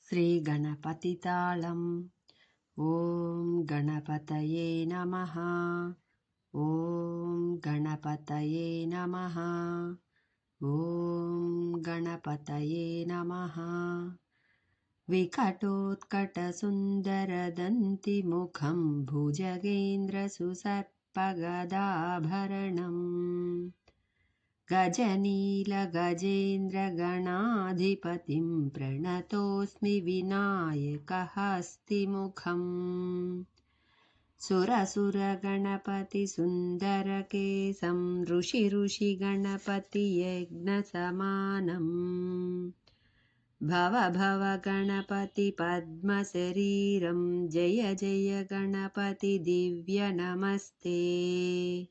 श्रीगणपतिताळम्। ॐ गणपतये नमः। ॐ गणपतये नमः। ॐ गणपतये नमः। विकटोत्कटसुन्दरदन्तिमुखं भुजगेन्द्रसुसर्पगदाभरणम् गजनीलगजेन्द्रगणाधिपतिं प्रणतोऽस्मि विनायकहस्तिमुखम्। सुरसुरगणपतिसुन्दरकेशं ऋषिगणपतियज्ञसमानम्। भव भव गणपति पद्मशरीरं जय जय गणपति दिव्य नमस्ते।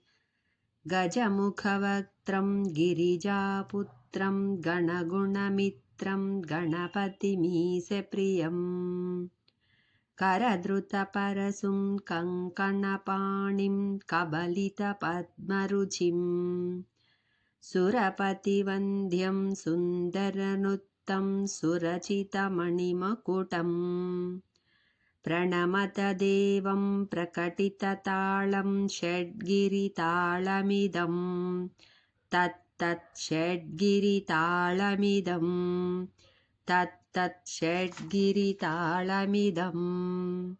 गजमुखवक्त्रं गिरिजापुत्रं गणगुणमित्रं गणपतिमीशप्रियम्। करधृतपरशुं कङ्कणपाणिं कबलितपद्मरुचिं। सुरपतिवन्द्यं सुन्दरनृत्तं सुरचितमणिमकुटम्। प्रणमत देवं प्रकटिततालं षड्गिरितालमिदं। तत्तत् षड्गिरितालमिदं। तत्तत् षड्गिरितालमिदम्।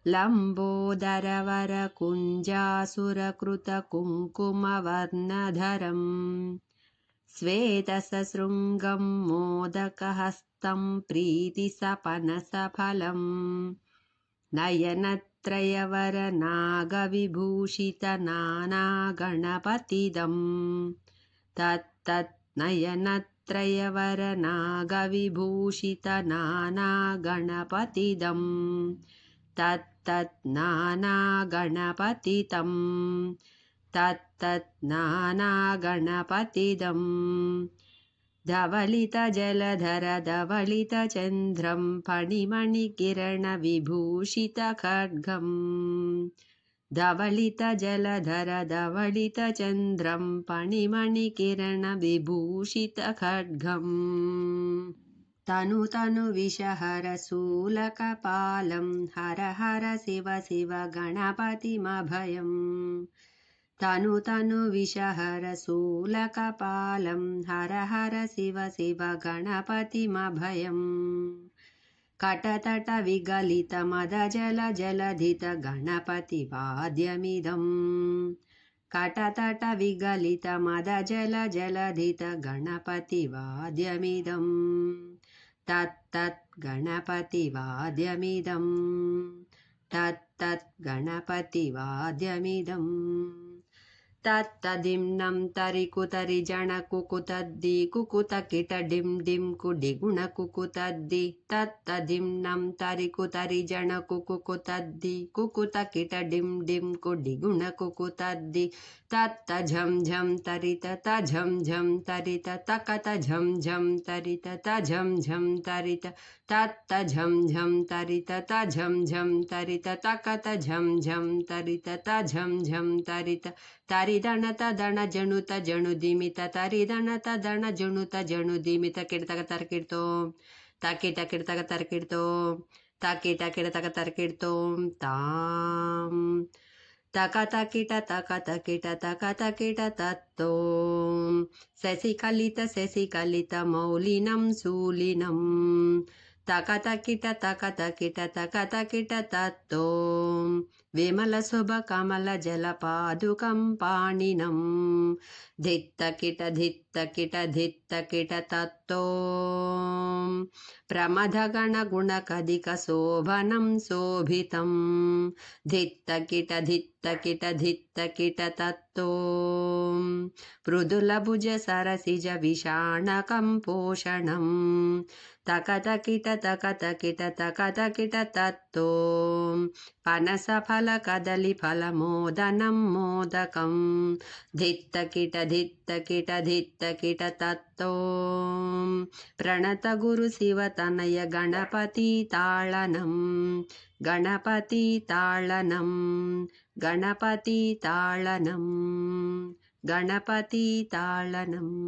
लम्बोदरवरकुञ्जासुरकृतकुङ्कुमवर्णधरम्। श्वेतसशृङ्गं मोदकहस्तं प्रीतिसपनसफलम्। नयनत्रयवरनागविभूषितनानागणपतिदम्। तत्तत् नयनत्रयवरनागविभूषितनानागणपतिदम्। तत्तत् नानागणपतितम्। तत्तत् नानागणपतिदम्। धवलितजलधर धवलितचन्द्रं फणिमणिकिरणविभूषितखड्गम्। धवलितजलधर धवलितचन्द्रं फणिमणिकिरणविभूषितखड्गम्। तनु तनु विषहर शूलकपालं हर हर शिव शिव गणपतिमभयम्। तनु तनु विषहर शूलकपालं हर हर शिव शिव गणपतिमभयम्। कटतट विगलित मदजल जलधित गणपतिवाद्यमिदम्। कटतट विगलित मदजल जलधित गणपतिवाद्यमिदम्। तत्तत् गणपतिवाद्यमिदम्। तत्तत् गणपतिवाद्यमिदम्। तत्तदिम्नं तरिकुतरि जणकुकुतद्दि कुकुतकिट डिं डिं कुडिगुणकुकुतद्दि। तत्तदिम्नं तरिकुतरि जणकुकुतद्दि कुकुतकिट डिं डिं कुडिगुणकुकुतद्दि। तत्तझं झं तरित तझं झं तरित तकत झं झं तरित तझं झं तरित। तत्तझं झं तरित तझं झं तरित तकत झं झं तरित तझं झं तरित। तरिदण तदण जणुत जणुदिमित तरिदण तदण जणुत जणुदिमित किडतक तर्किड्तों ताकिट किडतक तर्किड्तों ताकिट किडतक तर्किड्तों तां तकतकिट तकतकिट तकतकिट तत्तों शशिकलित मौलिनं शूलिनं। तकतकिट तकतकिट तकतकिट तत्तों विमलशुभकमलजलपादुकं पाणिनं। धित्तकिट धित्तकिट धित्तकिट तत्तों प्रमथगणगुणकधिकशोभनं शोभितं। धित्तकिट धित्तकिट धित्तकिट तत्तों मृदुलभुजसरसिजविषाणकं पोषणम्। तकतकिट तकतकिट तकतकिट तत्तों पनसफलकदलीफलमोदनं मोदकम्। धित्तकिट धित्तकिट धित्तकिट तत्तों प्रणतगुरुशिवतनय गणपतिताळनं। गणपतिताळनं गणपतिताळनं गणपतिताळनं।